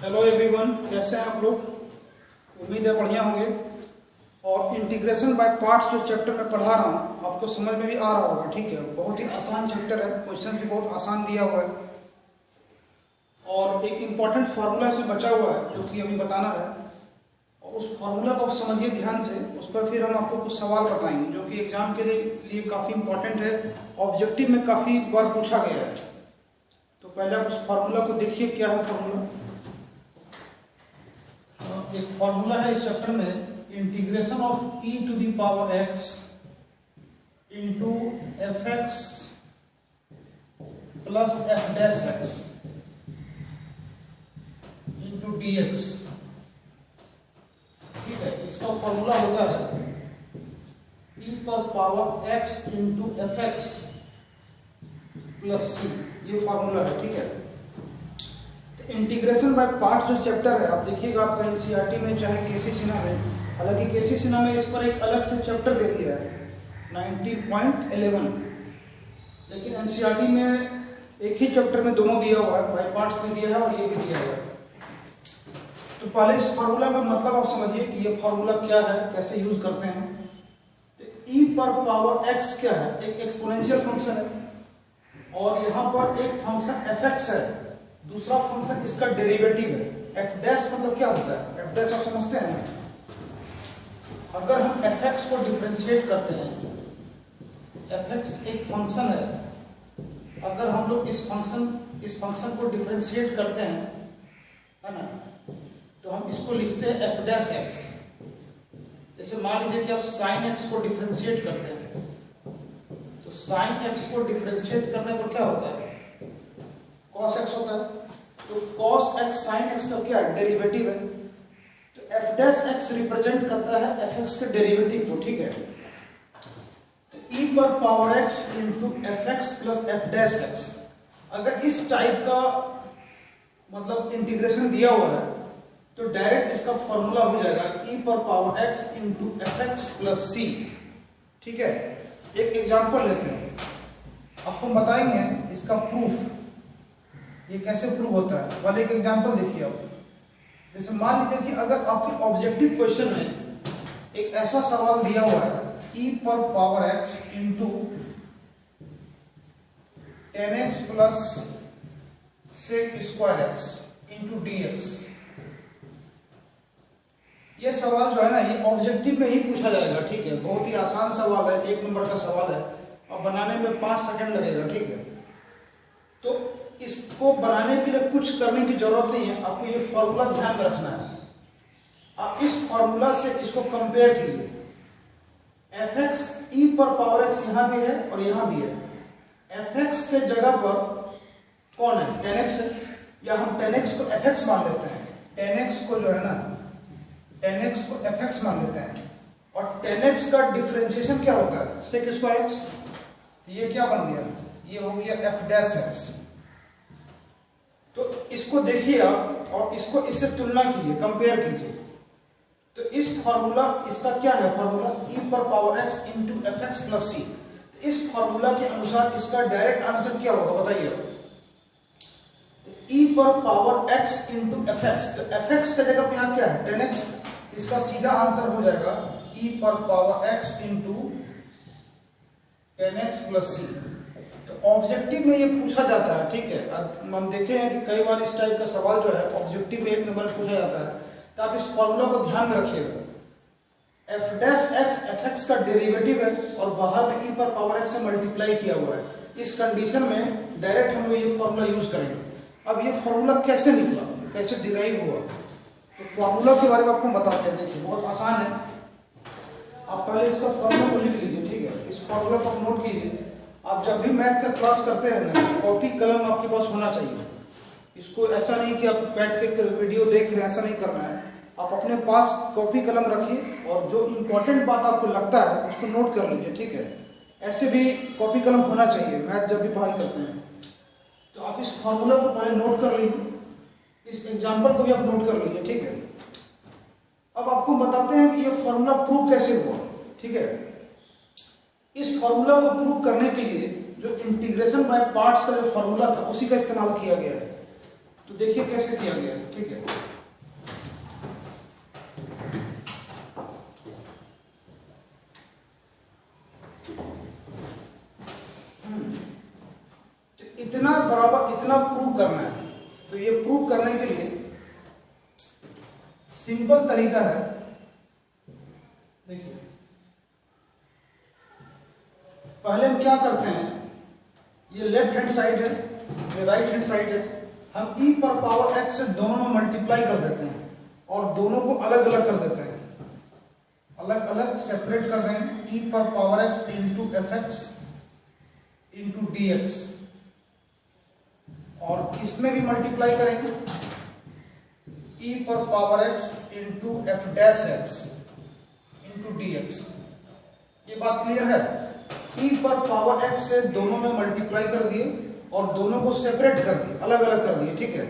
Hello everyone, कैसे हैं आप लोग। उम्मीद है बढ़िया होंगे। और इंटीग्रेशन बाय पार्ट्स जो चैप्टर में पढ़ा रहा हूँ आपको समझ में भी आ रहा होगा। ठीक है, बहुत ही आसान चैप्टर है, क्वेश्चन भी बहुत आसान दिया हुआ है और एक इम्पॉर्टेंट फार्मूला इसमें बचा हुआ है जो कि अभी बताना है। और उस फार्मूला को आप समझिए ध्यान से, उस पर फिर हम आपको कुछ सवाल बताएंगे जो कि एग्जाम के लिए काफ़ी इंपॉर्टेंट है, ऑब्जेक्टिव में काफ़ी बार पूछा गया है। तो पहले आप उस फार्मूला को देखिए, क्या है फार्मूला। एक फार्मूला है इस चैप्टर में, integration of e to the power x into F X plus F dash X into D X. ठीक है, इसका फार्मूला होता है e पर power x into F X plus C. ये फार्मूला है। ठीक है, इंटीग्रेशन बाय पार्ट्स जो चैप्टर है आप देखिएगा आपका एनसीईआरटी में चाहे केसी सिन्हा में, हालांकि केसी सिन्हा में इस पर एक अलग से चैप्टर दे दिया है 19.11, लेकिन एनसीईआरटी में एक ही चैप्टर में दोनों दिया हुआ है, बाय पार्ट्स भी दिया है और ये भी दिया है। तो पहले इस फार्मूला का मतलब आप समझिए कि ये फार्मूला क्या है, कैसे यूज करते हैं। तो e पर पावर x क्या है, एक एक्सपोनेंशियल फंक्शन है और यहाँ पर एक फंक्शन fx है, दूसरा फंक्शन इसका डेरिवेटिव है। एफ डैश मतलब क्या होता है, एफ डैश आप समझते हैं। अगर हम fx को डिफरेंशिएट करते हैं, fx एक फंक्शन है, अगर हम लोग इस फंक्शन को डिफरेंशिएट करते हैं, है ना, तो हम इसको लिखते हैं एफ डैश एक्स। जैसे मान लीजिए कि आप साइन एक्स को डिफरेंशिएट करते हैं, तो साइन एक्स को डिफरेंशिएट करने पर क्या होता है, cos x होता है। तो cos x sin x का क्या है, डेरिवेटिव है। तो f डैश x रिप्रेजेंट करता है fx के डेरिवेटिव को। ठीक है, तो e पर power x into F X plus F dash x, अगर इस टाइप का मतलब इंटीग्रेशन दिया हुआ है तो डायरेक्ट इसका फॉर्मूला हो जाएगा e पर power x into F X plus C. ठीक है, एक एग्जांपल लेते हैं, आपको बताएंगे इसका प्रूफ, ये कैसे प्रूव होता है। वाले एक एग्जांपल देखिए आप। जैसे मान लीजिए कि अगर आपके ऑब्जेक्टिव क्वेश्चन में एक ऐसा सवाल दिया हुआ है e पर power x into 10x plus sec square x into dx। ये सवाल जो है ना, ये ऑब्जेक्टिव में ही पूछा जाएगा। ठीक है, बहुत ही आसान सवाल है, 1 नंबर का सवाल है और बनाने में 5 सेकंड लगेगा। ठीक है, तो इसको बनाने के लिए कुछ करने की जरूरत नहीं है, आपको ये फॉर्मूला ध्यान में रखना है। आप इस फॉर्मूला से इसको कंपेयर कीजिए। एफ एक्स ई पर पावर एक्स यहां भी है और यहां भी है। एफ एक्स के जगह पर कौन है, 10x है, या हम 10x को एफ एक्स मान लेते हैं। 10x को जो है ना, 10x को एफ एक्स मान लेते हैं और 10x का डिफरेंशिएशन क्या होता है, सेक स्क्वायर एक्स। तो ये क्या बन गया, ये हो गया एफ डैश एक्स। तो इसको देखिए आप और इसको इससे तुलना कीजिए, कंपेयर कीजिए। तो इस फॉर्मूला, इसका क्या है फॉर्मूला, e पर power x into F X plus C. तो इस फॉर्मूला के अनुसार इसका डायरेक्ट आंसर क्या होगा बताइए। तो e पर power x into F x, तो एफ एक्स का जगह पे यहाँ क्या है 10x, इसका सीधा आंसर हो जाएगा e पर power x into 10x plus C. तो ऑब्जेक्टिव में ये पूछा जाता है। ठीक है, हम देखे हैं कि कई बार इस टाइप का सवाल जो है ऑब्जेक्टिव में 1 नंबर पूछा जाता है। तो आप इस फॉर्मूला को ध्यान में रखिएगा। F dash X F X का डेरिवेटिव है और बाहर में e पर पावर x से मल्टीप्लाई किया हुआ है। इस कंडीशन में डायरेक्ट हम लोग ये फॉर्मूला यूज करेंगे। अब ये फॉर्मूला कैसे निकला, कैसे डिराइव हुआ, तो फॉर्मूला के बारे में आपको बताते हैं। देखिए बहुत आसान है, आप पहले इसका फॉर्मूला को लिख लीजिए। ठीक है, इस फॉर्मूला को आप नोट कीजिए। आप जब भी मैथ का क्लास करते हैं ना, कॉपी कलम आपके पास होना चाहिए। इसको ऐसा नहीं कि आप बैठ के वीडियो देख रहे हैं, ऐसा नहीं करना है। आप अपने पास कॉपी कलम रखिए और जो इम्पोर्टेंट बात आपको लगता है उसको नोट कर लीजिए। ठीक है, ऐसे भी कॉपी कलम होना चाहिए मैथ जब भी पढ़ाई करते हैं। तो आप इस फॉर्मूला को पहले नोट कर लीजिए, इस एग्जाम्पल को भी आप नोट कर लीजिए। ठीक है, अब आपको बताते हैं कि ये फॉर्मूला प्रूव कैसे हुआ। ठीक है, इस फॉर्मूला को प्रूव करने के लिए जो इंटीग्रेशन बाय पार्ट्स का जो फॉर्मूला था उसी का इस्तेमाल किया गया है। तो तो देखिए कैसे किया गया, ठीक है। तो इतना बराबर, इतना प्रूव करना है। तो ये प्रूव करने के लिए सिंपल तरीका है। देखिए पहले हम क्या करते हैं, ये लेफ्ट हैंड साइड है, ये राइट हैंड साइड है, हम e पर पावर x से दोनों में मल्टीप्लाई कर देते हैं और दोनों को अलग अलग कर देते हैं, अलग अलग सेपरेट कर देंगे। e पर power x into F x into D x, और इसमें भी मल्टीप्लाई करेंगे e पर power x into F dash X into D x. ये बात क्लियर है? e पर पावर x से दोनों में मल्टीप्लाई कर दिए और दोनों को सेपरेट कर दिए, अलग अलग कर दिए, ठीक है।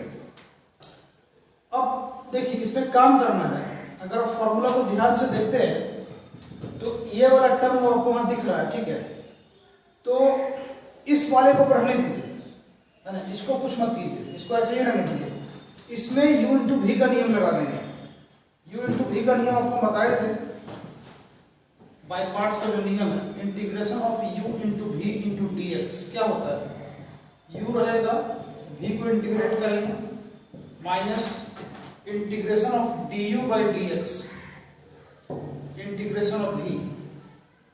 अब देखिए इसमें काम करना है। अगर आप फॉर्मूला को ध्यान से देखते हैं तो ये वाला टर्म आपको वहां दिख रहा है, ठीक है। तो इस वाले को रहने दीजिए, है ना, इसको कुछ मत कीजिए, इसको ऐसे ही रहने दीजिए। इसमें u इंटू भी का नियम लगा देंगे। u इंटू भी का नियम आपको बताए थे, बाय पार्ट्स का जो नियम है, इंटीग्रेशन ऑफ u इंटू भी इंटू डी एक्स। क्या होता है, u रहेगा, v को इंटीग्रेट करेंगे, minus integration of du by D x, integration of v,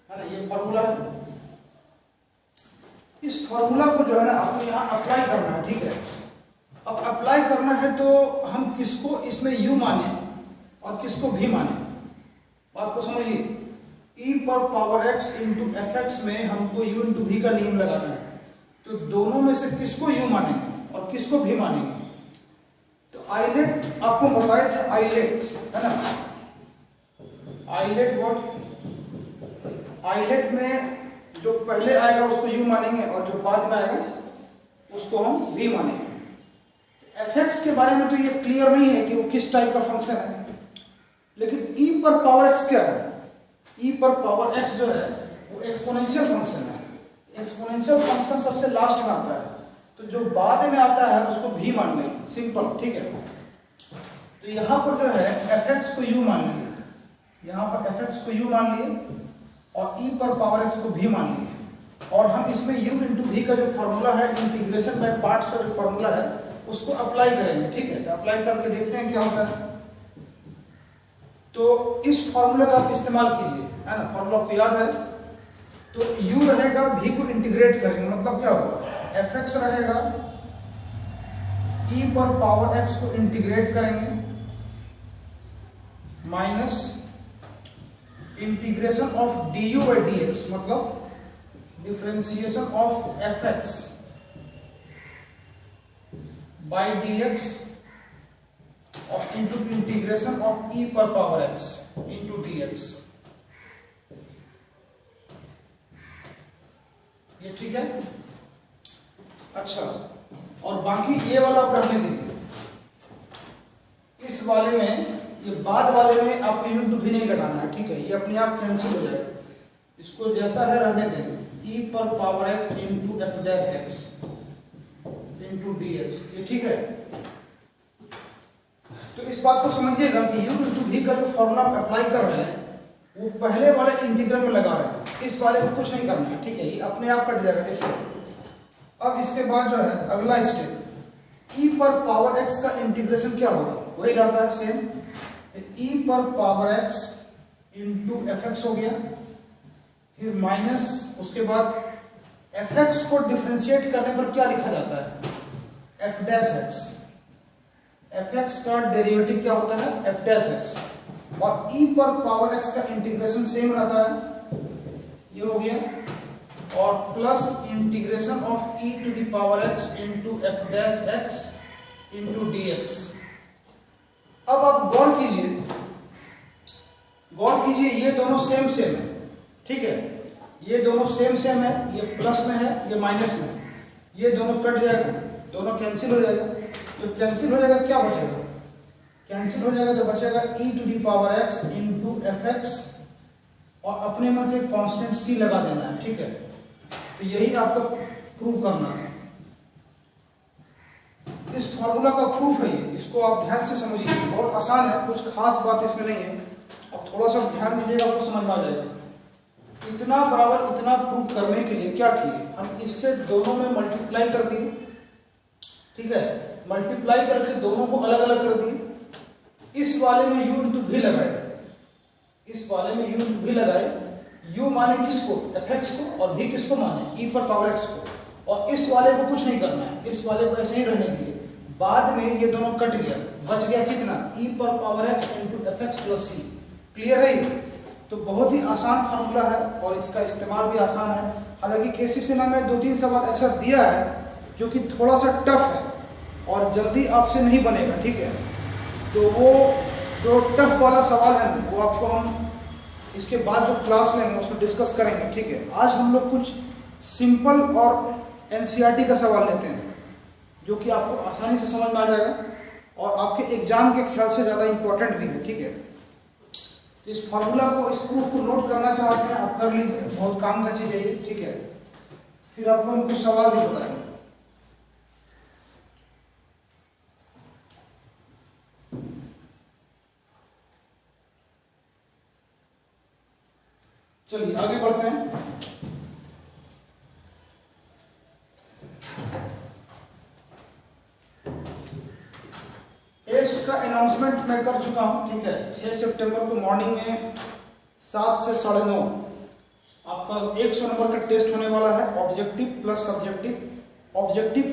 है ना, ये फॉर्मूला है। इस फॉर्मूला को जो है ना आपको यहाँ अप्लाई करना है, ठीक है। अब अप्लाई करना है तो हम किसको इसमें u माने और किसको v माने, बात को समझिए। e पर power x into F x में हमको u इंटू v का नियम लगाना है, तो दोनों में से किसको u मानेंगे और किसको v मानेंगे। तो आइलेट आपको बताए थे, आइलेट, है ना, आइलेट व्हाट, आइलेट में जो पहले आएगा उसको u मानेंगे और जो बाद में आएगा उसको हम v मानेंगे। एफ एक्स के बारे में तो ये क्लियर नहीं है कि वो किस टाइप का फंक्शन है, लेकिन e पर पावर x क्या है, e पर पावर x जो है वो एक्सपोनेंशियल फंक्शन है। एक्सपोनेंशियल फंक्शन सबसे लास्ट में आता है, तो जो बाद में आता है उसको भी मान लेंगे, सिंपल, ठीक है। तो यहाँ पर जो है fx को u मान लिए, यहाँ पर fx को u मान लिए और e पर पावर x को भी मान लिए, और हम इसमें u इंटू v का जो फॉर्मूला है, इंटीग्रेशन बाय पार्ट्स का जो फॉर्मूला है, उसको अप्लाई करेंगे, ठीक है। तो अप्लाई करके देखते हैं क्या होता है। तो इस फॉर्मूले का आप इस्तेमाल कीजिए, है ना, फॉर्मूला को याद है। तो u रहेगा, v को इंटीग्रेट करेंगे, मतलब क्या होगा, fx रहेगा, e पर पावर x को इंटीग्रेट करेंगे, minus integration of du by dx, मतलब differentiation of fx by dx और इंटू इंटीग्रेशन ऑफ e पर पावर x इंटू dx। ये ठीक है। अच्छा, और बाकी ये वाला आप रहने दीजिए। इस वाले में, ये बाद वाले में आपको u इंटू भी नहीं लगाना है, ठीक है, ये अपने आप कैंसिल हो जाएगा। इसको जैसा है रहने देंगे, e पर power x into F dash X into D x, ये ठीक है। तो इस बात को समझिएगा कि u इंटू v का जो फॉर्मूला आप अप्लाई कर रहे हैं वो पहले वाले इंटीग्रल में लगा रहे हैं, इस वाले को कुछ नहीं करना है, ठीक है, ये अपने आप कट जाएगा। देखिए अब इसके बाद जो है अगला स्टेप, e पर पावर x का इंटीग्रेशन क्या होगा, वही रहता है सेम, e पर power x into F x हो गया, फिर माइनस उसके बाद एफ एक्स को डिफरेंशिएट करने पर क्या लिखा जाता है, F dash X. F X का डेरिवेटिव क्या होता है, एफ डैश एक्स, और e पर पावर x का इंटीग्रेशन सेम रहता है, ये हो गया, और plus integration of e to the power x into F dash X into D X. अब आप गौर कीजिए, ये दोनों सेम सेम है, ठीक है, ये दोनों सेम सेम है, ये प्लस में है, ये माइनस में, ये दोनों कट जाएगा, दोनों कैंसिल हो जाएगा। तो कैंसिल हो जाएगा, क्या बचेगा, कैंसिल हो जाएगा तो बचेगा e to the power x into F X, और अपने में से कांस्टेंट c लगा देना है, ठीक है। तो यही आपको प्रूव करना है। इस फॉर्मूला का प्रूफ है ये, इसको आप ध्यान से समझिए, बहुत आसान है, कुछ खास बात इसमें नहीं है। अब थोड़ा सा ध्यान दीजिएगा, आपको समझ में आ जाएगा। इतना बराबर इतना प्रूफ करने के लिए क्या किए, हम इससे दोनों में मल्टीप्लाई कर दिए, ठीक है, मल्टीप्लाई करके दोनों को अलग अलग कर दिए। इस वाले में u इंटू भी लगाए, इस वाले में u इंटू भी लगाए। u माने किसको, fx को, और v किसको माने, e पर पावर x को। और इस वाले को कुछ नहीं करना है, इस वाले को ऐसे ही रहने दिए। बाद में ये दोनों कट गया, बच गया कितना, e पर power x into fx plus c। Clear है ये? तो बहुत ही आसान फार्मूला है और इसका इस्तेमाल भी आसान है। हालांकि केसी सिन्हा में 2-3 सवाल ऐसा दिया है जो कि थोड़ा सा टफ है और जल्दी आपसे नहीं बनेगा, ठीक है। तो वो जो टफ वाला सवाल है वो आपको हम इसके बाद जो क्लास लेंगे उसमें डिस्कस करेंगे, ठीक है। आज हम लोग कुछ सिंपल और एनसीईआरटी का सवाल लेते हैं जो कि आपको आसानी से समझ में आ जाएगा और आपके एग्जाम के ख्याल से ज़्यादा इंपॉर्टेंट भी है, ठीक है। तो इस फार्मूला को, इस प्रूफ को नोट करना चाहते हैं आप कर लीजिए, बहुत काम का चीज है ये, ठीक है। फिर आपको हम कुछ सवाल भी बताएंगे। चलिए आगे बढ़ते हैं। टेस्ट का अनाउंसमेंट मैं कर चुका हूं, ठीक है। 6 सितंबर को मॉर्निंग में 7 से 9:30 आपका 100 नंबर का टेस्ट होने वाला है, objective plus subjective. Objective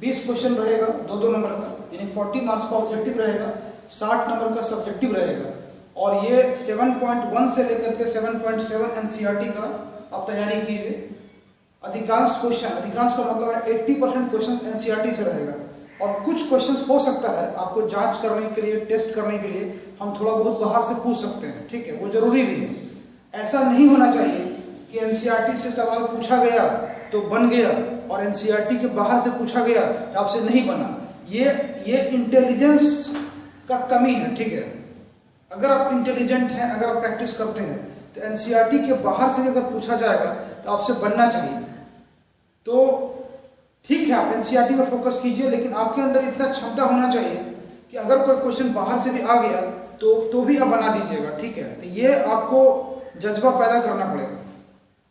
20 question रहेगा, 2-2 नंबर का, यानी 40 मार्क्स का ऑब्जेक्टिव रहेगा, 60 नंबर का सब्जेक्टिव रहेगा। और ये 7.1 से लेकर के 7.7 एनसीईआरटी का आप तैयारी कीजिए। अधिकांश क्वेश्चन, अधिकांश का मतलब है 80% क्वेश्चन एनसीईआरटी से रहेगा और कुछ क्वेश्चंस हो सकता है आपको जांच करने के लिए, टेस्ट करने के लिए हम थोड़ा बहुत बाहर से पूछ सकते हैं, ठीक है, वो जरूरी भी है। ऐसा नहीं होना चाहिए कि एनसीईआरटी से सवाल पूछा गया तो बन गया और एनसीईआरटी के बाहर से पूछा गया तो आपसे नहीं बना। ये इंटेलिजेंस का कमी है, ठीक है। अगर आप इंटेलिजेंट हैं, अगर आप प्रैक्टिस करते हैं तो एनसीईआरटी के बाहर से अगर पूछा जाएगा तो आपसे बनना चाहिए। तो ठीक है, आप एनसीईआरटी पर फोकस कीजिए, लेकिन आपके अंदर इतना क्षमता होना चाहिए कि अगर कोई क्वेश्चन बाहर से भी आ गया तो भी आप बना दीजिएगा, ठीक है। तो ये आपको जज्बा पैदा करना पड़ेगा।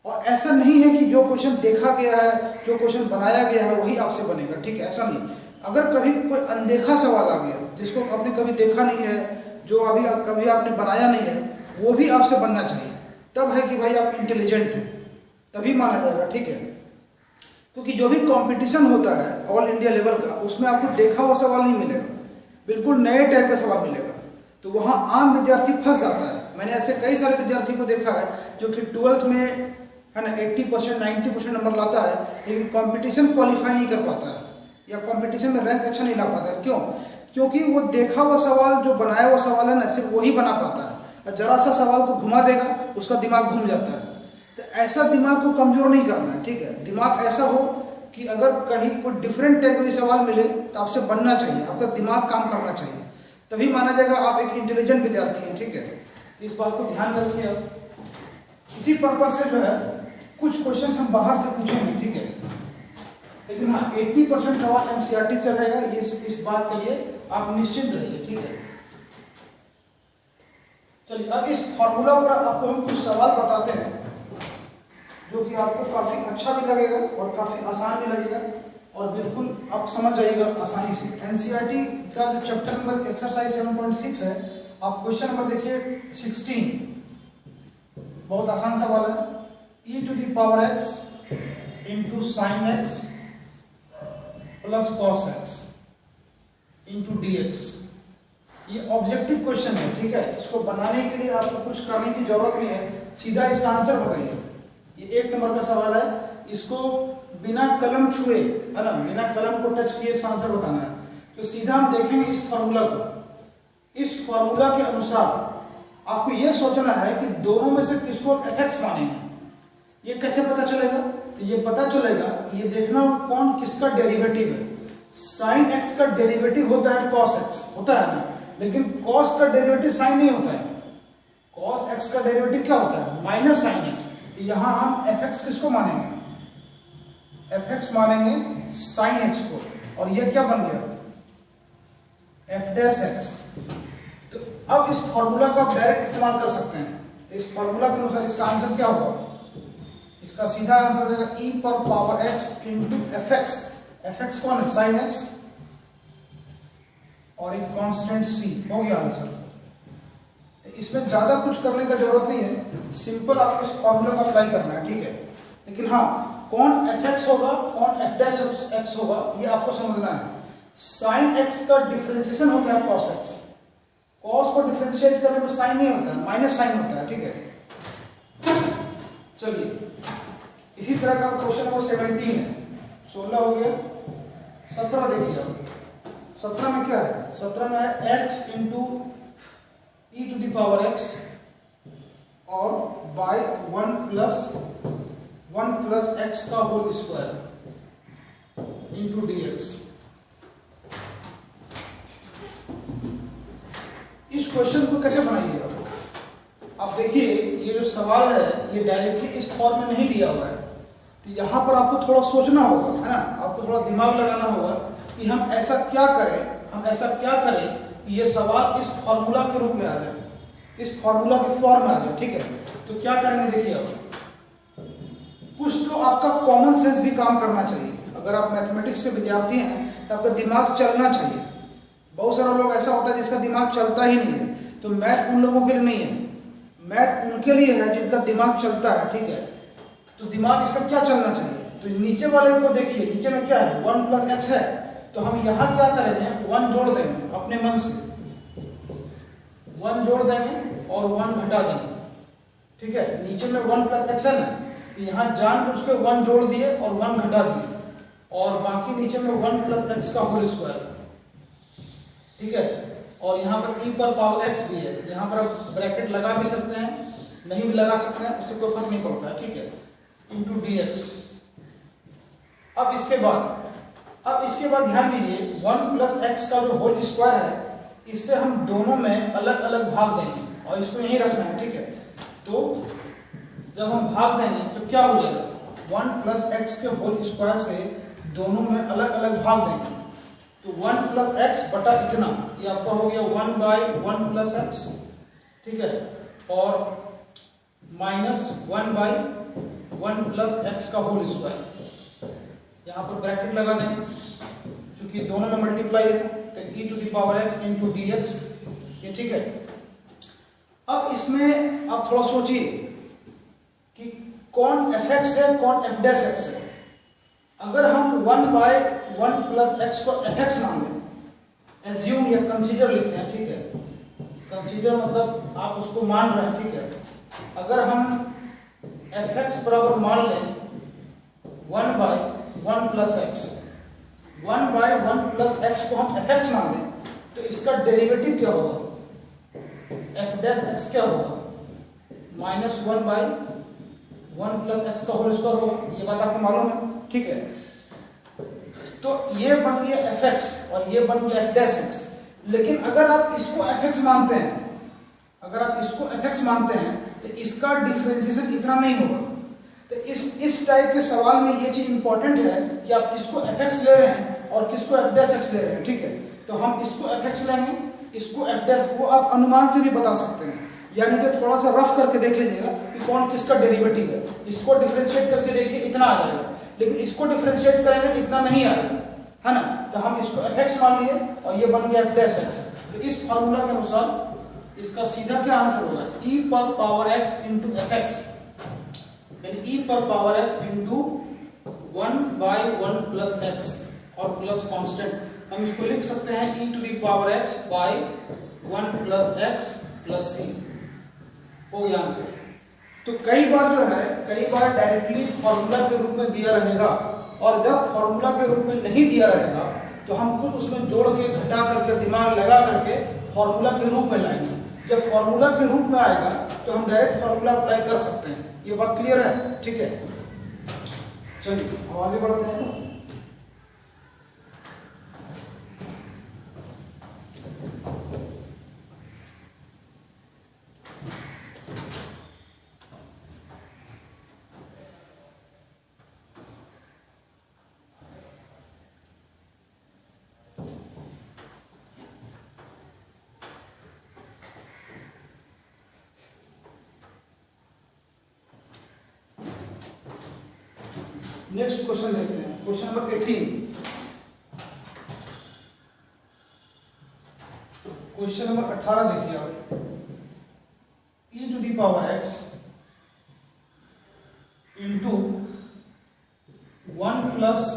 और ऐसा नहीं है कि जो क्वेश्चन देखा गया है, जो क्वेश्चन बनाया गया है वही आपसे बनेगा, ठीक है, ऐसा नहीं। अगर कभी कोई अनदेखा सवाल आ गया जिसको आपने कभी देखा नहीं है, जो अभी कभी आपने बनाया नहीं है, वो भी आपसे बनना चाहिए। तब है कि भाई आप इंटेलिजेंट हैं, तभी माना जाएगा, ठीक है। क्योंकि जो भी कंपटीशन होता है ऑल इंडिया लेवल का, उसमें आपको देखा हुआ सवाल नहीं मिलेगा, बिल्कुल नए टाइप का सवाल मिलेगा। तो वहां आम विद्यार्थी फंस जाता है। मैंने ऐसे कई सारे विद्यार्थी को देखा है जो कि 12th में है ना 80% 90% नंबर लाता है, लेकिन कंपटीशन क्वालिफाई नहीं कर पाता है या कंपटीशन में रैंक अच्छा नहीं ला पाता है। क्यों? क्योंकि वो देखा हुआ सवाल, जो बनाया हुआ सवाल है ना, सिर्फ वही बना पाता है। और जरा सा सवाल को घुमा देगा, उसका दिमाग घूम जाता है। तो ऐसा दिमाग को कमजोर नहीं करना है, ठीक है। दिमाग ऐसा हो कि अगर कहीं कोई डिफरेंट टाइप का सवाल मिले तो आपसे बनना चाहिए, आपका दिमाग काम करना चाहिए, तभी माना जाएगा आप एक इंटेलिजेंट विद्यार्थी हैं, ठीक है। इस बात को ध्यान रखिए आप। इसी पर्पज से जो है कुछ क्वेश्चंस हम बाहर से पूछेंगे, ठीक है, लेकिन हाँ 80% सवाल एनसीईआरटी से रहेगा, ये इस बात के लिए आप निश्चिंत रहिए, ठीक है। चलिए अब इस फॉर्मूला पर आपको हम कुछ सवाल बताते हैं जो कि आपको काफी अच्छा भी लगेगा और काफी आसान भी लगेगा और बिल्कुल आप समझ जाइएगा आसानी से। एनसीईआरटी का जो चैप्टर नंबर एक्सरसाइज 7.6 है, आप क्वेश्चन नंबर देखिए 16, बहुत आसान सवाल है। e to the power x into sin x plus cos x into dx। ये ऑब्जेक्टिव क्वेश्चन है, ठीक है। इसको बनाने के लिए आपको कुछ करने की जरूरत नहीं है, सीधा इसका आंसर बताइए। ये 1 नंबर का सवाल है, इसको बिना कलम छुए, है ना, बिना कलम को टच किए इसका आंसर बताना है। तो सीधा हम देखेंगे इस फॉर्मूला को। इस फॉर्मूला के अनुसार आपको यह सोचना है कि दोनों में से किसको fx मानेंगे। ये कैसे पता चलेगा? तो ये पता चलेगा कि ये देखना कौन किसका डेरिवेटिव है। sin x का डेरिवेटिव होता है cos x, होता है ना, लेकिन cos का डेरिवेटिव sin नहीं होता है। cos x का डेरिवेटिव क्या होता है? Minus sin x। यहां हम fx किसको मानेंगे? fx मानेंगे sin x को, और ये क्या बन गया? F dash x. तो अब इस फॉर्मूला को आप डायरेक्ट इस्तेमाल कर सकते हैं। तो इस फॉर्मूला के अनुसार इसका आंसर क्या होगा? इसका सीधा आंसर देगा e पर power x into F x. F x कौन है? साइन एक्स और एक कांस्टेंट c। हो गया आंसर। इसमें ज्यादा कुछ करने का जरूरत नहीं है, सिंपल आपको इस फॉर्मूला को अप्लाई करना है, ठीक है। लेकिन हाँ, कौन एफ एक्स होगा कौन एफ डैश एक्स होगा ये आपको समझना है। साइन एक्स का डिफरेंशिएशन हो गया कॉस एक्स। कॉस को डिफरेंशिएट करने में साइन नहीं होता है, माइनस साइन होता है, ठीक है। चलिए इसी तरह का क्वेश्चन नंबर 17 है। 16 हो गया, 17 देखिए। अब 17 में क्या है? 17 में है x into e to the power x और बाय 1 प्लस x का होल स्क्वायर इंटू dx। इस क्वेश्चन को कैसे बनाइएगा? आप देखिए ये जो सवाल है ये डायरेक्टली इस फॉर्म में नहीं दिया हुआ है, तो यहां पर आपको थोड़ा सोचना होगा, है ना। आपको थोड़ा दिमाग लगाना होगा कि हम ऐसा क्या करें कि ये सवाल इस फॉर्मूला के रूप में आ जाए, इस फॉर्मूला के फॉर्म में आ जाए, ठीक है। तो क्या करेंगे देखिए, अब कुछ तो आपका कॉमन सेंस भी काम करना चाहिए। अगर आप मैथमेटिक्स के विद्यार्थी हैं तो आपका दिमाग चलना चाहिए। बहुत सारे लोग ऐसा होता है जिसका दिमाग चलता ही नहीं है, तो मैथ उन लोगों के लिए नहीं है, मैथ उनके लिए है जिनका दिमाग चलता है, ठीक है। तो दिमाग इसका क्या चलना चाहिए? तो नीचे वाले को देखिए, नीचे में क्या है? 1 प्लस एक्स है, तो हम यहां क्या करेंगे? 1 जोड़ देंगे अपने मन से, 1 जोड़ देंगे और 1 घटा देंगे, ठीक है। नीचे में 1 प्लस एक्स है ना, तो यहां जानबूझ के 1 जोड़ दिए और 1 घटा दिए, और बाकी नीचे में 1 प्लस एक्स का होल स्क्वायर, ठीक है। और यहाँ पर e पर पावर x भी है, यहाँ पर आप ब्रैकेट लगा भी सकते हैं, नहीं भी लगा सकते हैं, उससे कोई फर्क नहीं पड़ता है, ठीक है, इंटू dx। अब इसके बाद ध्यान दीजिए 1 प्लस एक्स का जो होल स्क्वायर है, इससे हम दोनों में अलग अलग भाग देंगे और इसको यहीं रखना है, ठीक है। तो जब हम भाग देंगे तो क्या हो जाएगा? 1 प्लस एक्स के होल स्क्वायर से दोनों में अलग अलग भाग देंगे, तो 1 प्लस एक्स बटा इतना, ये आपका हो गया 1 बाई 1 प्लस एक्स, ठीक है, और माइनस 1 बाई 1 प्लस एक्स का होल स्क्वायर। यहां पर ब्रैकेट लगा दें, क्योंकि दोनों में मल्टीप्लाई है, तो e to the power x into dx, ये ठीक है। अब इसमें आप थोड़ा सोचिए कि कौन fx है कौन f डैश x है। अगर हम 1 बाय 1 प्लस एक्स को fx मान लें, एज्यूम या कंसीडर लिखते हैं, ठीक है। कंसीडर मतलब आप उसको मान रहे हैं, ठीक है। अगर हम fx बराबर मान लें 1 by 1 plus X, 1 by 1 plus X को हम fx मान लें, तो इसका डेरिवेटिव क्या होगा? f डैश x क्या होगा? माइनस 1 बाय 1 प्लस एक्स का होल स्क्वायर होगा। ये बात आपको मालूम है, ठीक है। तो ये बन गया fx और ये बन गया f डैश x। लेकिन अगर आप इसको fx मानते हैं, तो इसका डिफरेंशिएशन इतना नहीं होगा। तो इस टाइप के सवाल में ये चीज इंपॉर्टेंट है कि आप किसको fx ले रहे हैं और किसको f डैश x ले रहे हैं, ठीक है। तो हम इसको fx लेंगे, इसको f डैश, वो आप अनुमान से भी बता सकते हैं, यानी कि थोड़ा सा रफ करके देख लीजिएगा कि कौन किसका डेरिवेटिव है। इसको डिफरेंशिएट करके देखिए, इतना आ जाएगा, लेकिन इसको डिफरेंशिएट करेंगे इतना नहीं आएगा, है ना। तो हम इसको fx मान लिए और ये बन गया f डैश x। तो इस फार्मूला के अनुसार इसका सीधा क्या आंसर होगा? e पर पावर x इंटू fx, यानी e पर power x into 1 by 1 plus x और प्लस कांस्टेंट। हम इसको लिख सकते हैं e to the power x by 1 plus x plus c। हो गया आंसर। तो कई बार डायरेक्टली फॉर्मूला के रूप में दिया रहेगा, और जब फॉर्मूला के रूप में नहीं दिया रहेगा तो हम कुछ उसमें जोड़ के घटा करके दिमाग लगा करके फॉर्मूला के रूप में लाएंगे। जब फॉर्मूला के रूप में आएगा तो हम डायरेक्ट फॉर्मूला अप्लाई कर सकते हैं। ये बात क्लियर है, ठीक है। चलिए हम आगे बढ़ते हैं। नेक्स्ट क्वेश्चन देखते हैं, क्वेश्चन नंबर 18। क्वेश्चन नंबर 18 देखिए आप, e to the power x into 1 plus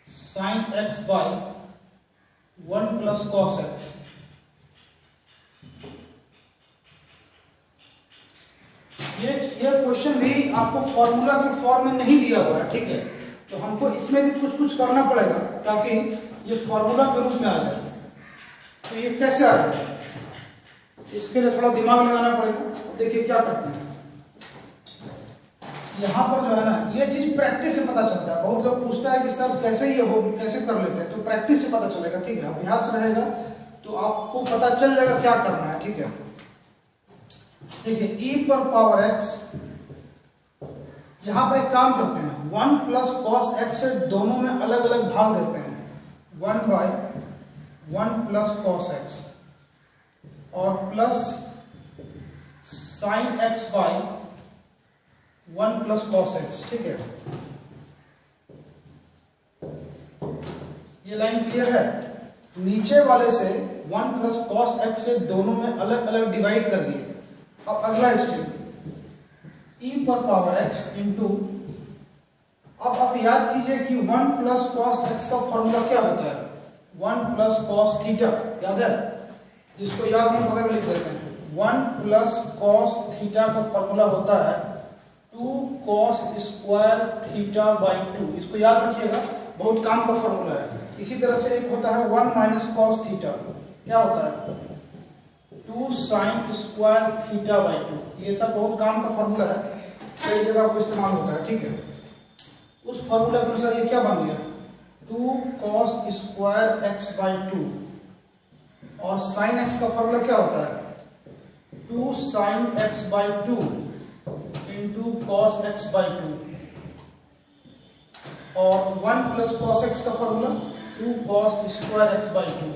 sine x by 1 plus cos x। ये क्वेश्चन भी आपको फॉर्मूला के फॉर्म में नहीं दिया हुआ है, ठीक है, तो हमको इसमें भी कुछ कुछ करना पड़ेगा ताकि ये फॉर्मूला के रूप में आ जाए। तो ये कैसे आ जाए, इसके लिए थोड़ा दिमाग लगाना पड़ेगा। देखिए क्या करते हैं, यहाँ पर जो है ना, ये चीज प्रैक्टिस से पता चलता है। बहुत लोग पूछता है कि सर कैसे ये हो, कैसे कर लेते हैं, तो प्रैक्टिस से पता चलेगा, ठीक है, अभ्यास रहेगा तो आपको पता चल जाएगा क्या करना है, ठीक है। देखिए e पर पावर x, यहां पर एक काम करते हैं, 1 प्लस कॉस x से दोनों में अलग अलग भाग देते हैं, 1 बाई 1 प्लस कॉस x और plus sine x by 1 plus cos x, ठीक है। ये लाइन क्लियर है। नीचे वाले से 1 प्लस कॉस x से दोनों में अलग अलग डिवाइड कर दिए। अब अगला स्टेप, e पर पावर x इंटू, अब आप याद कीजिए कि 1 प्लस कॉस x का फॉर्मूला क्या होता है, 1 प्लस कॉस थीटा, याद है? जिसको याद नहीं होगा लिख देते हैं, 1 प्लस कॉस थीटा का फॉर्मूला होता है 2 कॉस स्क्वायर थीटा बाई 2। इसको याद रखिएगा, बहुत काम का फॉर्मूला है। इसी तरह से एक होता है 1 माइनस कॉस थीटा, क्या होता है 2 साइन स्क्वायर थीटा बाई 2। ये सब बहुत काम का फॉर्मूला है, कई जगह आपको इस्तेमाल होता है, ठीक है। उस फॉर्मूला के अनुसार ये क्या बन गया, 2 कॉस स्क्वायर एक्स बाई 2 और साइन एक्स का फॉर्मूला क्या होता है 2 sine x by 2 into cos x by 2 और 1 प्लस कॉस एक्स का formula 2 cos square x by 2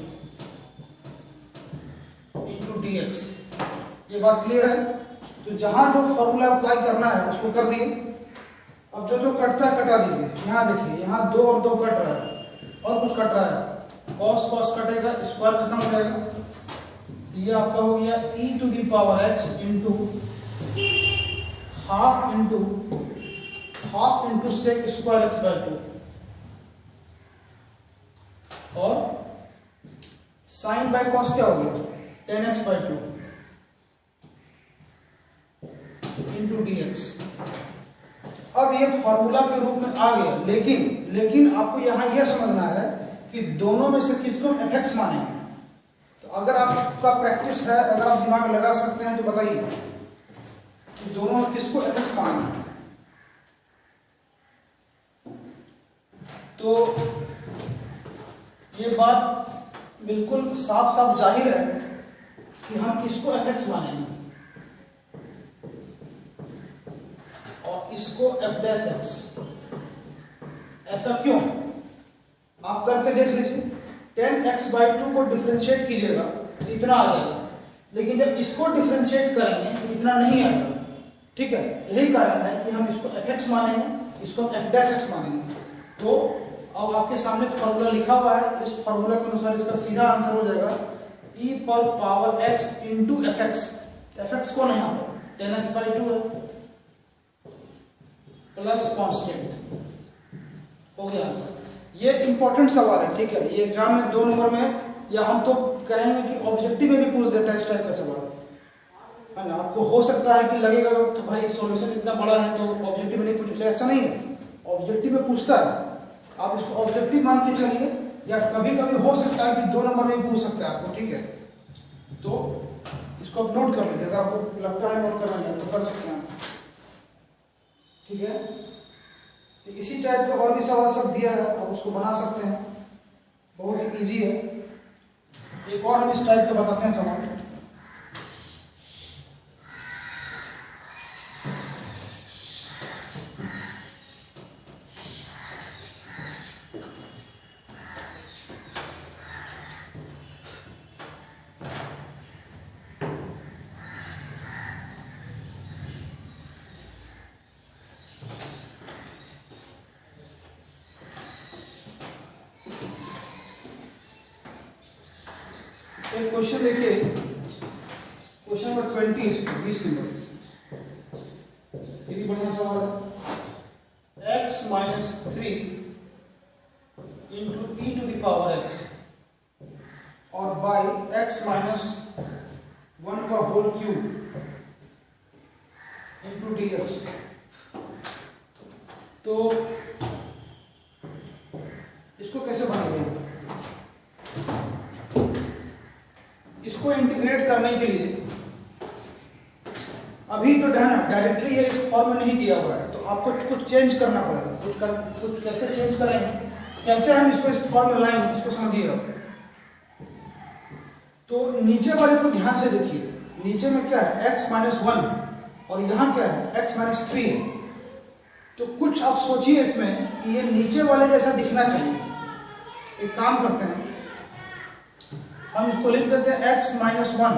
into dx। ये बात क्लियर है। तो जहां जो फॉर्मूला अप्लाई करना है उसको कर दिए। अब जो जो कटता है कटा दीजिए। यहाँ देखिए, यहाँ 2 और 2 कट रहा है और कुछ कट रहा है, कॉस कॉस कटेगा, स्क्वायर खत्म हो जाएगा। तो ये आपका हो गया e to the power x into half into sec square x by 2 और साइन बाय कॉस क्या हो गया 10x बाई 2 इंटू dx। अब ये फॉर्मूला के रूप में आ गया, लेकिन आपको यहां यह समझना है कि दोनों में से किसको fx मानेंगे। तो अगर आपका प्रैक्टिस है, अगर आप दिमाग लगा सकते हैं तो बताइए कि दोनों में किसको fx मानेंगे। तो ये बात बिल्कुल साफ साफ जाहिर है कि हम इसको fx मानेंगे और इसको f डैश x। ऐसा क्यों, आप करके देख लीजिए। 10x बाई 2 को डिफरेंशिएट कीजिएगा तो इतना आ जाएगा, लेकिन जब इसको डिफरेंशिएट करेंगे तो इतना नहीं आएगा, ठीक है। यही कारण है कि हम इसको fx मानेंगे, इसको f डैश x मानेंगे। तो अब आपके सामने फॉर्मूला लिखा हुआ है, इस फॉर्मूला के अनुसार इसका सीधा आंसर हो जाएगा e पर power x into fx। fx कौन है यहाँ पर 10x बाई 2 है प्लस कांस्टेंट, हो गया आंसर। ये इंपॉर्टेंट सवाल है, ठीक है। ये एग्जाम में 2 नंबर में, या हम तो कहेंगे कि ऑब्जेक्टिव में भी पूछ देता है इस टाइप का सवाल, है ना। आपको हो सकता है कि लगेगा कि भाई सॉल्यूशन इतना बड़ा है तो ऑब्जेक्टिव में नहीं पूछ, ऐसा नहीं है, ऑब्जेक्टिव में पूछता है। आप इसको ऑब्जेक्टिव मान के चलिए, या कभी कभी हो सकता है कि 2 नंबर में भी पूछ सकता है आपको, ठीक है। तो इसको आप नोट कर लीजिए, अगर आपको लगता है नोट करना है तो कर सकते हैं, ठीक है। तो इसी टाइप का और भी सवाल सब दिया है, आप उसको बना सकते हैं, बहुत ही ईजी है। एक और हम इस टाइप का बताते हैं सवाल। एक क्वेश्चन देखिए, क्वेश्चन नंबर 20 नंबर, ये भी बढ़िया सवाल है। x minus 3 into E to the power x और बाई x माइनस 1 का होल क्यूब इंटू dx। तो इसको कैसे बनाएंगे? इसको इंटीग्रेट करने के लिए अभी तो डायरेक्टली है, इस फॉर्म में नहीं दिया हुआ है, तो आपको कुछ चेंज करना पड़ेगा। कुछ कैसे चेंज करेंगे, कैसे हम इसको इस फॉर्म में लाएंगे, इसको समझिएगा। तो नीचे वाले को ध्यान से देखिए, नीचे में क्या है, x माइनस 1 और यहाँ क्या है, x माइनस 3 है। तो कुछ आप सोचिए इसमें कि ये नीचे वाले जैसा दिखना चाहिए। एक काम करते हैं, हम इसको लिख देते हैं x माइनस 1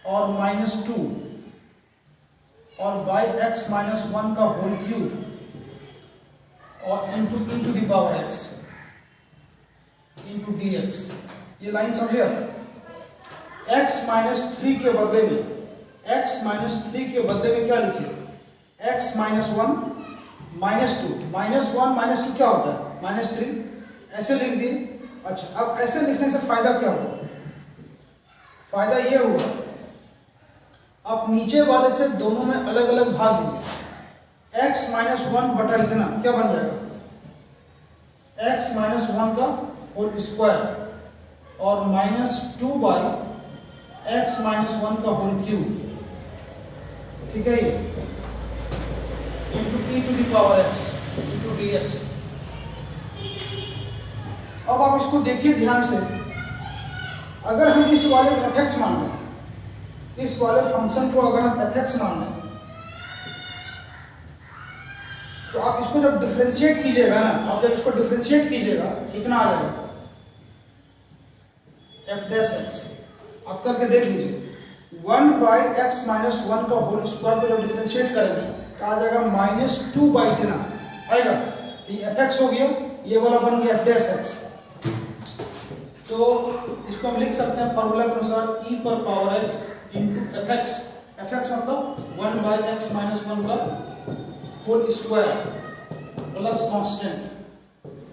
और माइनस 2 और बाई x माइनस 1 का होल क्यूब और into E to the power x into dx। ये लाइन समझे आप? x माइनस 3 के बदले में, x माइनस 3 के बदले में क्या लिखे, x minus 1 minus 2, minus 1 minus 2 क्या होता है, माइनस 3, ऐसे लिख दिए। अच्छा, अब ऐसे लिखने से फायदा क्या होगा? फायदा ये होगा, आप नीचे वाले से दोनों में अलग अलग भाग दीजिए। x माइनस 1 बटा इतना क्या बन जाएगा, x माइनस 1 का होल स्क्वायर और माइनस 2 बाई x माइनस 1 का होल क्यूब, ठीक है, ये into E to the power x into dx। अब आप इसको देखिए ध्यान से, अगर हम इस वाले को fx मान लें, इस वाले फंक्शन को अगर हम fx मान लें, तो आप इसको जब डिफरेंशिएट कीजिएगा ना, आप जब इसको डिफरेंशिएट कीजिएगा, इतना आ जाएगा f डैश x। आप करके देख लीजिए, 1 बाई एक्स माइनस 1 का होल स्क्वायर को जब डिफरेंशिएट करेंगे तो आ जाएगा माइनस 2 बाई इतना आएगा। तो ये fx हो गया, ये वाला बन गया f डैश x। तो इसको हम लिख सकते हैं फॉर्मूला के अनुसार e पर power x into fx। fx मतलब 1 बाई एक्स माइनस 1 का होल स्क्वायर प्लस कांस्टेंट।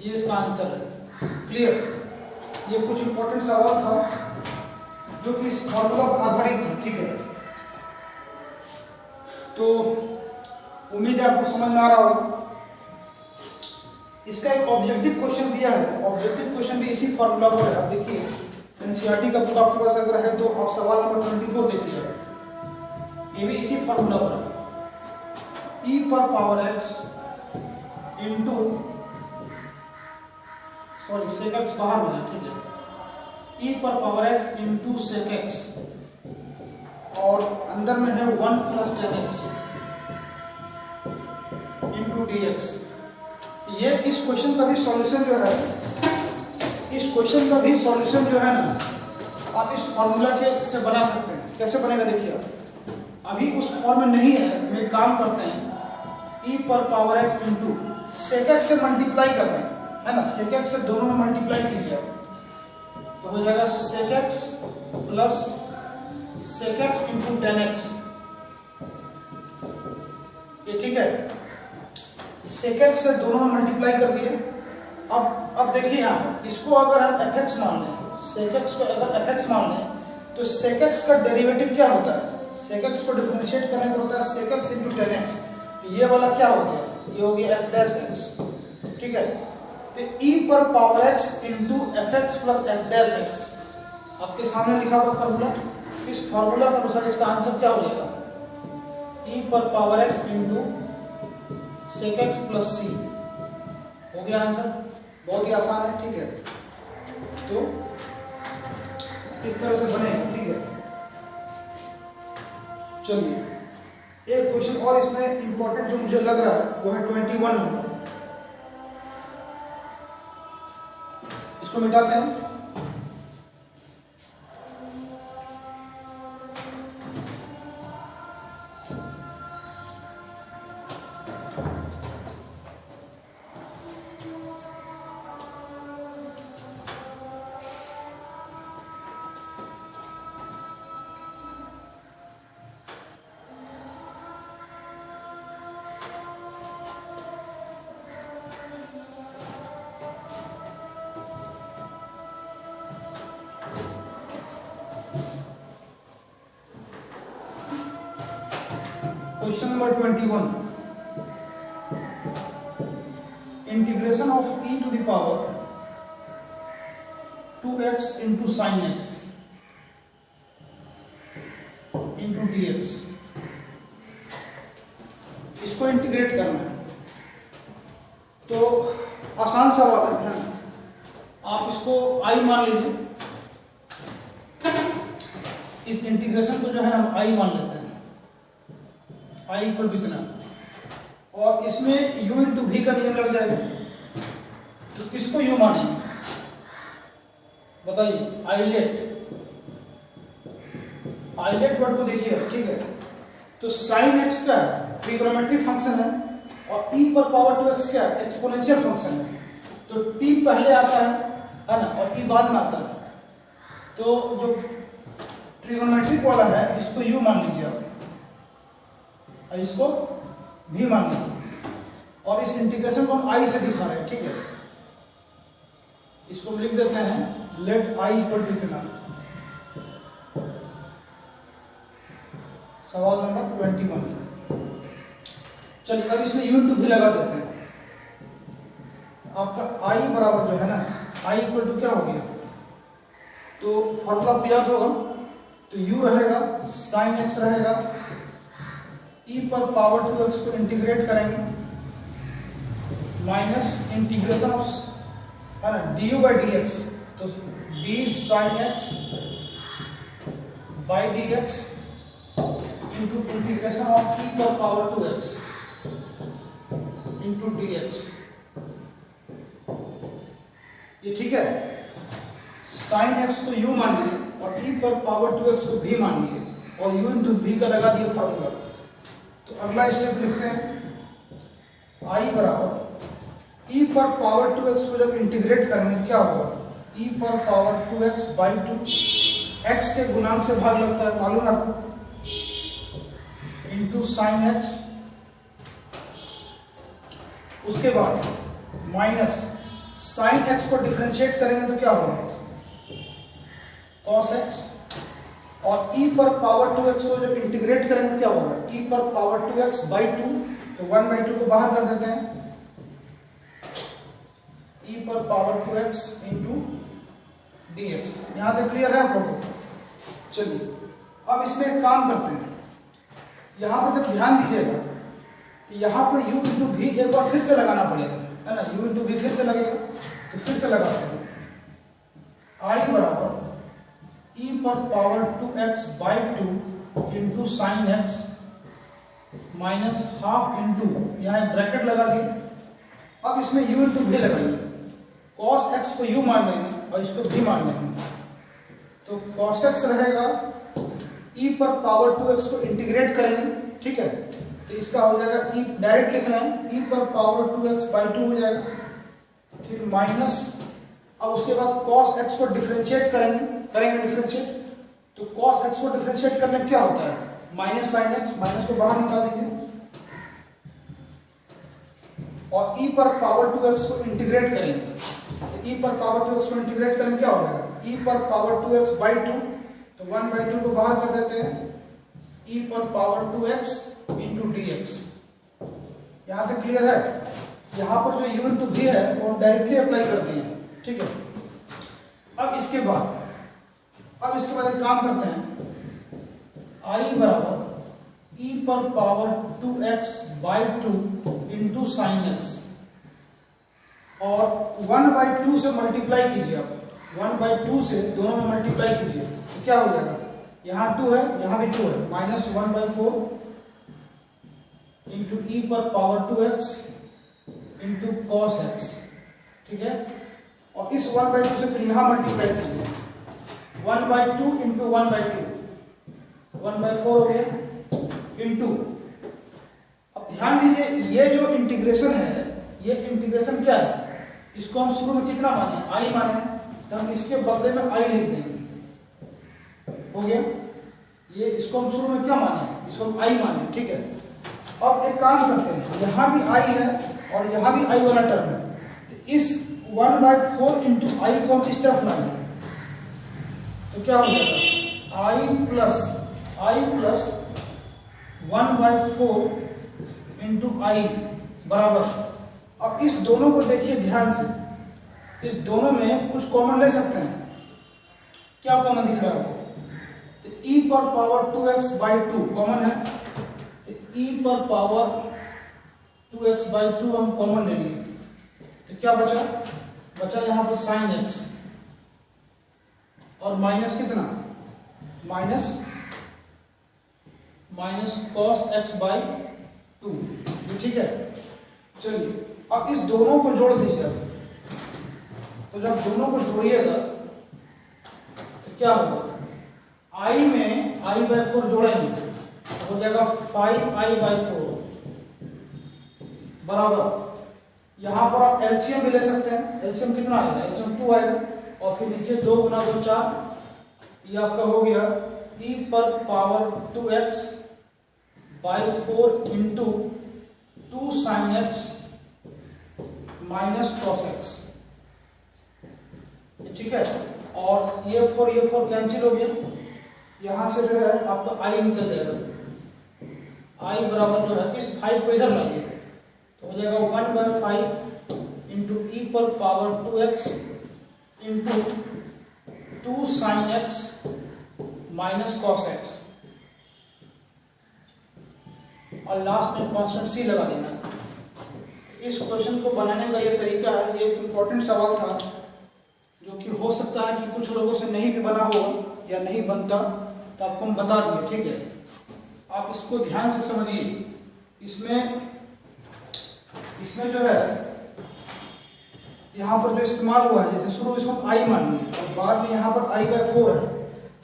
ये इसका आंसर है। क्लियर? ये कुछ इंपॉर्टेंट सवाल था जो कि इस फॉर्मूला पर आधारित था, ठीक है। तो उम्मीद है आपको समझ में आ रहा होगा। इसका एक ऑब्जेक्टिव क्वेश्चन दिया है, ऑब्जेक्टिव क्वेश्चन भी इसी फॉर्मूला पर है। आप देखिए एनसीईआरटी का बुक आपके पास अगर है तो आप सवाल नंबर 24 देखिए, ये भी इसी फॉर्मूला पर है। e पर power x into sorry sec x बाहर में है, ठीक है, e पर power x into sec x और अंदर में है 1 प्लस 10x इंटू dx। ये इस क्वेश्चन का भी सॉल्यूशन जो है, इस क्वेश्चन का भी सॉल्यूशन जो है ना, आप इस फॉर्मूला के से बना सकते हैं। कैसे बनेगा देखिए आप, अभी उस फॉर्म में नहीं है, मैं काम करते हैं e पर power x into sec x से मल्टीप्लाई कर रहे हैं, है ना, सेक x से दोनों में मल्टीप्लाई कीजिए तो हो जाएगा sec x plus sec x into 10x। ये ठीक है, सेक x से दोनों में मल्टीप्लाई कर दिए। अब देखिए यहाँ, इसको अगर हम fx मान लें, सेक x को अगर fx मान लें तो सेक x का डेरिवेटिव क्या होता है, सेक x को डिफरेंशिएट करने पर होता है सेक x इंटू 10x। तो ये वाला क्या हो गया, ये हो गया f डैश x, ठीक है। तो e पर power x into fx plus f dash x आपके सामने लिखा हुआ फॉर्मूला। इस फॉर्मूला के अनुसार इसका आंसर क्या हो जाएगा, e पर power x into sec x plus c हो गया आंसर। बहुत ही आसान है, ठीक है। तो इस तरह से बनेगा, ठीक है। चलिए एक क्वेश्चन और इसमें इंपॉर्टेंट जो मुझे लग रहा है वो है 21 नंबर। इसको मिटाते हैं। Question number 21, integration of e to the power 2x into sine X into dx, इसको इंटीग्रेट करना है। तो आसान सवाल है, आप इसको i मान लीजिए, इस इंटीग्रेशन को जो है हम i मान लेते हैं, i इक्वल टू इतना, और इसमें u इंटू भी का नियम लग जाएगा। तो किसको u मानेंगे बताइए? आइलेट वर्ड को देखिए, ठीक है। तो साइन एक्स का ट्रिग्नोमेट्रिक फंक्शन है और e पर पावर 2x क्या है? एक्सपोनेंशियल फंक्शन है। तो t पहले आता है ना, और e बाद में आता है। तो जो ट्रिग्नोमेट्रिक वाला है इसको u मान लीजिए आप, और इसको v मान लीजिए, और इस इंटीग्रेशन को हम i से दिखा रहे हैं, ठीक है। इसको हम लिख देते हैं लेट i इक्वल टू इतना। सवाल नंबर 21। चलिए अब इसमें u इंटू भी लगा देते हैं। आपका i बराबर जो है ना, i इक्वल टू क्या हो गया? तो फॉर्मूला आपको याद होगा, तो u रहेगा साइन x रहेगा, e पर पावर 2x को इंटीग्रेट करेंगे माइनस इंटीग्रेशन ऑफ है ना du बाई dx, तो d sine x by dx into integration of e पर पावर 2x इंटू dx। ये ठीक है। साइन x को u मान लिए और e पर पावर 2x को v मान लिए, और u इंटू v का लगा दिया फॉर्मूला। तो अगला स्टेप लिखते हैं, i बराबर e पर पावर 2x को जब इंटीग्रेट करेंगे तो क्या होगा? e पर पावर 2x बाई 2, x के गुणांक से भाग लगता है, मालूम है आपको, इंटू साइन x, उसके बाद माइनस साइन x को डिफरेंशिएट करेंगे तो क्या होगा? cos x, और e पर पावर 2x को जब इंटीग्रेट करेंगे तो क्या होगा? e पर पावर 2x बाई 2, तो 1/2 को बाहर कर देते हैं, e पर पावर 2x इंटू dx। यहां तक क्लियर है आप लोगों को? चलिए अब इसमें एक काम करते हैं, यहां पर जब ध्यान दीजिएगा तो यहां पर u इंटू भी एक बार फिर से लगाना पड़ेगा, है ना। u इंटू भी फिर से लगेगा, तो फिर से लगाते हैं। i बराबर e पर power 2x by 2 into sine x minus half into, यहाँ एक ब्रैकेट लगा दिए। अब इसमें u इंटू भी लगाइए, cos x को u मान लेंगे और इसको v मान लेंगे, तो cos x रहेगा, e पर पावर 2x को इंटीग्रेट करेंगे, ठीक है। तो इसका हो जाएगा e, डायरेक्ट लिखना है, e पर पावर 2x बाई 2 हो जाएगा, फिर माइनस, अब उसके बाद cos x को डिफरेंशिएट करेंगे डिफरेंशिएट, तो cos x को डिफरेंशिएट करने क्या होता है? माइनस साइन x, माइनस को बाहर निकाल दीजिए, और e पर पावर 2x को इंटीग्रेट करेंगे, तो e पर पावर 2x को इंटीग्रेट करेंगे क्या हो जाएगा? e पर पावर 2x बाई 2, तो 1/2 को बाहर कर देते हैं, e पर पावर 2x इंटू dx। यहां तक क्लियर है? यहां पर जो u इंटू v है वो डायरेक्टली अप्लाई करते हैं, ठीक है। अब इसके बाद एक काम करते हैं, i बराबर e पर power 2x by 2 into sine x, और 1/2 से मल्टीप्लाई कीजिए आप, 1/2 से दोनों में मल्टीप्लाई कीजिए, तो क्या हो जाएगा? यहाँ 2 है, यहाँ भी 2 है, माइनस 1/4 इंटू e पर power 2x into cos x, ठीक है। और इस 1/2 से फिर यहाँ मल्टीप्लाई कीजिए, 1/2 इंटू 1/2, 1/4 हो गया, इंटू, अब ध्यान दीजिए ये जो इंटीग्रेशन है, ये इंटीग्रेशन क्या है? इसको हम शुरू में कितना माने? i माने, तो हम इसके बदले में i लिख देंगे, हो गया। ये इसको हम शुरू में क्या माने? इसको हम i माने, ठीक है। अब एक काम करते हैं, यहाँ भी i है और यहाँ भी i वाला टर्म है, तो इस 1/4 इंटू i को हम इस तरफ लाएंगे, तो क्या हो जाएगा? i प्लस 1/4 इंटू आई बराबर। अब इस दोनों को देखिए ध्यान से, इस दोनों में कुछ कॉमन ले सकते हैं। क्या कॉमन दिख रहा है आपको? तो e पर पावर 2x/2 कॉमन है, तो e पर पावर 2x/2 हम कॉमन ले लिए, तो क्या बचा? बचा यहां पर sin x और माइनस कितना? Minus cos x/2। ये ठीक है। चलिए अब इस दोनों को जोड़ दीजिए। तो जब दोनों को जोड़िएगा तो क्या होगा? i में i/4 जोड़ेंगे तो हो जाएगा 5i/4 बराबर, यहां पर आप एलसीएम भी ले सकते हैं। एलसीएम कितना आएगा? एलसीएम 2 आएगा और फिर नीचे 2 गुना 2 4, ये आपका हो गया e पर power 2x/4 into 2 sin x minus cos x। ठीक है। और ये 4 कैंसिल हो गया, यहां से जो है आपका i निकल जाएगा। i बराबर जो है इस 5 को इधर लाइए तो हो जाएगा 1/5 इंटू ई पर power 2x into 2 sin x minus cos x, और लास्ट में कांस्टेंट c लगा देना। इस क्वेश्चन को बनाने का ये तरीका है। ये एक इम्पोर्टेंट सवाल था जो कि हो सकता है कि कुछ लोगों से नहीं भी बना हो या नहीं बनता, तो आपको हम बता दिए। ठीक है, आप इसको ध्यान से समझिए। इसमें जो है यहाँ पर जो इस्तेमाल हुआ है, जैसे शुरू इसमें i मान लिया और बाद में यहाँ पर i/4 है,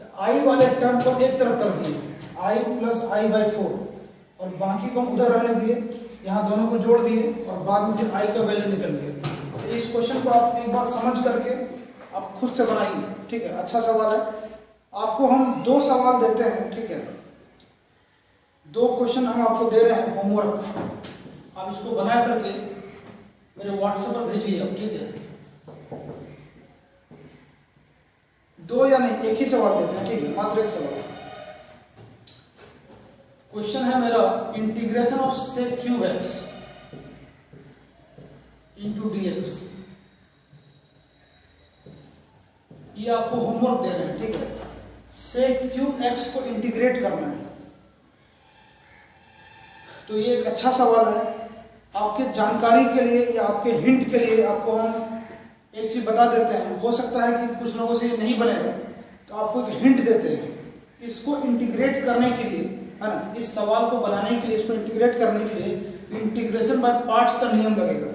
तो i वाले टर्म को एक तरफ कर दिए, i प्लस i/4, और बाकी को हम उधर रहने दिए, यहाँ दोनों को जोड़ दिए और बाद में फिर i का वैल्यू निकल दिया। तो इस क्वेश्चन को आप एक बार समझ करके आप खुद से बनाइए। ठीक है, अच्छा सवाल है। आपको हम 2 सवाल देते हैं। ठीक है, 2 क्वेश्चन हम आपको दे रहे हैं होमवर्क, आप इसको बना करके मेरे व्हाट्सएप पर भेजिए आप। ठीक है, 2 या नहीं, एक ही सवाल देते हैं। ठीक है, मात्र एक सवाल। क्वेश्चन है मेरा integration of sec cube x into dx। ये आपको होमवर्क दे रहे हैं। ठीक है, sec क्यूब x को इंटीग्रेट करना है। तो ये एक अच्छा सवाल है। आपके जानकारी के लिए या आपके हिंट के लिए आपको हम एक चीज बता देते हैं। हो सकता है कि कुछ लोगों से ये नहीं बनेगा, तो आपको एक हिंट देते हैं। इसको इंटीग्रेट करने के लिए, है ना, इस सवाल को बनाने के लिए, इसको इंटीग्रेट करने के लिए इंटीग्रेशन बाय पार्ट्स का नियम लगेगा।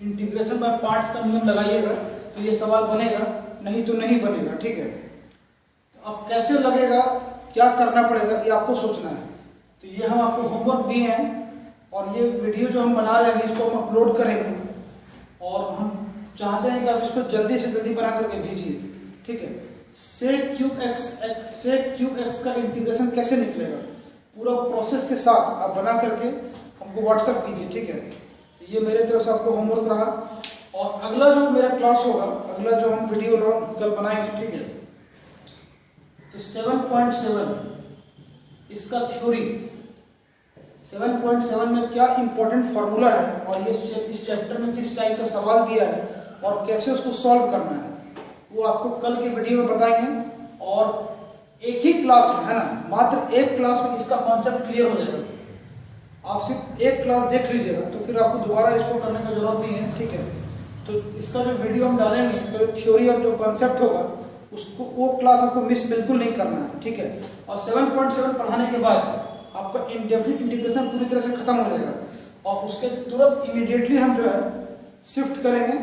इंटीग्रेशन बाय पार्ट्स का नियम लगाइएगा तो ये सवाल बनेगा, नहीं तो नहीं बनेगा। ठीक है, तो अब कैसे लगेगा, क्या करना पड़ेगा, ये आपको सोचना है। तो ये हम आपको होमवर्क दिए हैं और ये वीडियो जो हम बना रहे हैं इसको हम अपलोड करेंगे और हम चाहते हैं कि आप इसको जल्दी से जल्दी बना करके भेजिए। ठीक है, sec क्यूब x का इंटीग्रेशन कैसे निकलेगा, पूरा प्रोसेस के साथ आप बना करके हमको व्हाट्सएप कीजिए। ठीक है, ये मेरे तरफ से आपको होमवर्क रहा। और अगला जो मेरा क्लास होगा, अगला जो हम वीडियो कल बनाएंगे, ठीक है, तो 7.7 इसका थ्योरी, 7.7 में क्या इंपॉर्टेंट फार्मूला है और ये इस चैप्टर में किस टाइप का सवाल दिया है और कैसे उसको सॉल्व करना है, वो आपको कल की वीडियो में बताएंगे। और एक ही क्लास में, है ना, मात्र एक क्लास में इसका कॉन्सेप्ट क्लियर हो जाएगा। आप सिर्फ एक क्लास देख लीजिएगा तो फिर आपको दोबारा इसको करने की जरूरत नहीं है। ठीक है, तो इसका जो वीडियो हम डालेंगे, इसका जो थ्योरी और जो कॉन्सेप्ट होगा उसको, वो क्लास आपको मिस बिल्कुल नहीं करना है। ठीक है, और 7.7 पढ़ाने के बाद आपका इंडेफिनिट इंटीग्रेशन पूरी तरह से खत्म हो जाएगा और उसके तुरंत इमीडिएटली हम जो है शिफ्ट करेंगे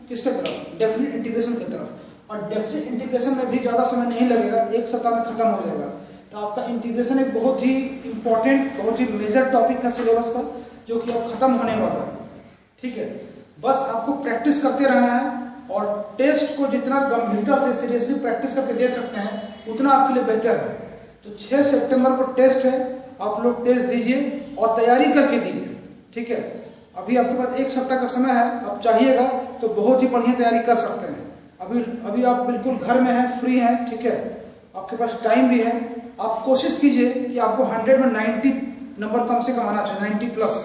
किसके तरफ, डेफिनिट इंटीग्रेशन की तरफ। और डेफिनिट इंटीग्रेशन में भी ज़्यादा समय नहीं लगेगा, एक सप्ताह में खत्म हो जाएगा। तो आपका इंटीग्रेशन एक बहुत ही इंपॉर्टेंट, बहुत ही मेजर टॉपिक था सिलेबस का, जो कि अब खत्म होने वाला है। ठीक है, बस आपको प्रैक्टिस करते रहना है और टेस्ट को जितना गंभीरता से सीरियसली प्रैक्टिस करके दे सकते हैं उतना आपके लिए बेहतर है। तो 6 सितंबर को टेस्ट है, आप लोग टेस्ट दीजिए और तैयारी करके दीजिए। ठीक है, अभी आपके पास एक सप्ताह का समय है, आप चाहिएगा तो बहुत ही बढ़िया तैयारी कर सकते हैं। अभी आप बिल्कुल घर में हैं, फ्री हैं। ठीक है, आपके पास टाइम भी है। आप कोशिश कीजिए कि आपको 100 में नंबर कम से कम आना चाहिए, 90 प्लस।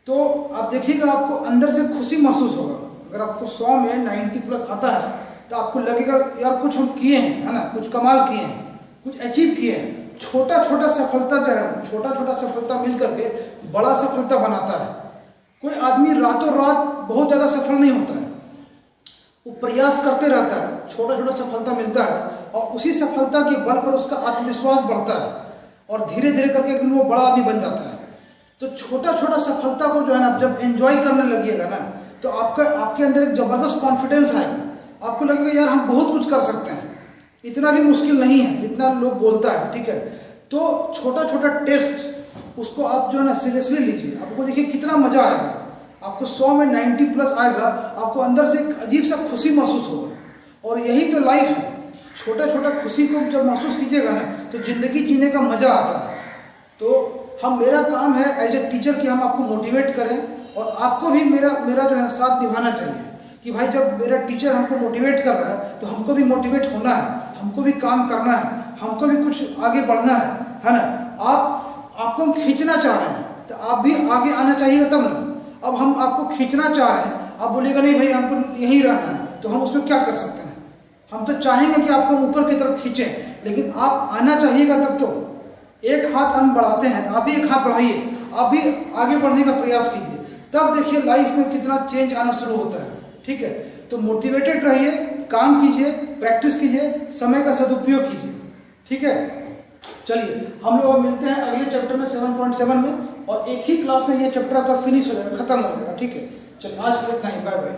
तो आप देखिएगा आपको अंदर से खुशी महसूस होगा। अगर आपको 100 में 90 प्लस आता है तो आपको लगेगा यार कुछ हम किए हैं, है ना, कुछ कमाल किए हैं, कुछ अचीव किए हैं। छोटा छोटा सफलता जो है, छोटा छोटा सफलता मिल करके बड़ा सफलता बनाता है। कोई आदमी रातों रात बहुत ज्यादा सफल नहीं होता है, वो प्रयास करते रहता है, छोटा छोटा सफलता मिलता है और उसी सफलता के बल पर उसका आत्मविश्वास बढ़ता है और धीरे धीरे करके एक दिन वो बड़ा आदमी बन जाता है। तो छोटा छोटा सफलता को जो है ना जब एंजॉय करने लगिएगा ना तो आपके अंदर एक जबरदस्त कॉन्फिडेंस आएगा। आपको लगेगा यार हम बहुत कुछ कर सकते हैं, इतना भी मुश्किल नहीं है जितना लोग बोलता है, ठीक है। तो छोटा छोटा टेस्ट उसको आप जो है ना सीरियसली लीजिए, आपको देखिए कितना मजा आएगा। आपको 100 में 90 प्लस आएगा, आपको अंदर से एक अजीब सा खुशी महसूस होगा। और यही तो लाइफ है, छोटा छोटा खुशी को जब महसूस कीजिएगा ना तो जिंदगी जीने का मजा आता है। तो मेरा काम है एज ए टीचर कि हम आपको मोटिवेट करें और आपको भी मेरा जो है साथ निभाना चाहिए कि भाई जब मेरा टीचर हमको मोटिवेट कर रहा है तो हमको भी मोटिवेट होना है, हमको भी काम करना है, हमको भी कुछ आगे बढ़ना है ना। आपको हम खींचना चाह रहे हैं तो आप भी आगे आना चाहिए तब ना। अब हम आपको खींचना चाह रहे हैं, आप बोलिएगा नहीं भाई हमको यहीं रहना है, तो हम उसमें क्या कर सकते हैं। हम तो चाहेंगे कि आपको ऊपर की तरफ खींचें, लेकिन आप आना चाहिएगा तब। तो एक हाथ हम बढ़ाते हैं, आप भी एक हाथ बढ़ाइए, आप भी आगे बढ़ने का प्रयास कीजिए, तब देखिए लाइफ में कितना चेंज आना शुरू होता है, ठीक है। तो मोटिवेटेड रहिए, काम कीजिए, प्रैक्टिस कीजिए, समय का सदुपयोग कीजिए, ठीक है। चलिए हम लोग मिलते हैं अगले चैप्टर में 7.7 में, और एक ही क्लास में ये चैप्टर आपका फिनिश हो जाएगा, खत्म हो जाएगा, ठीक है। चलिए आज के लिए इतना ही, बाय बाय।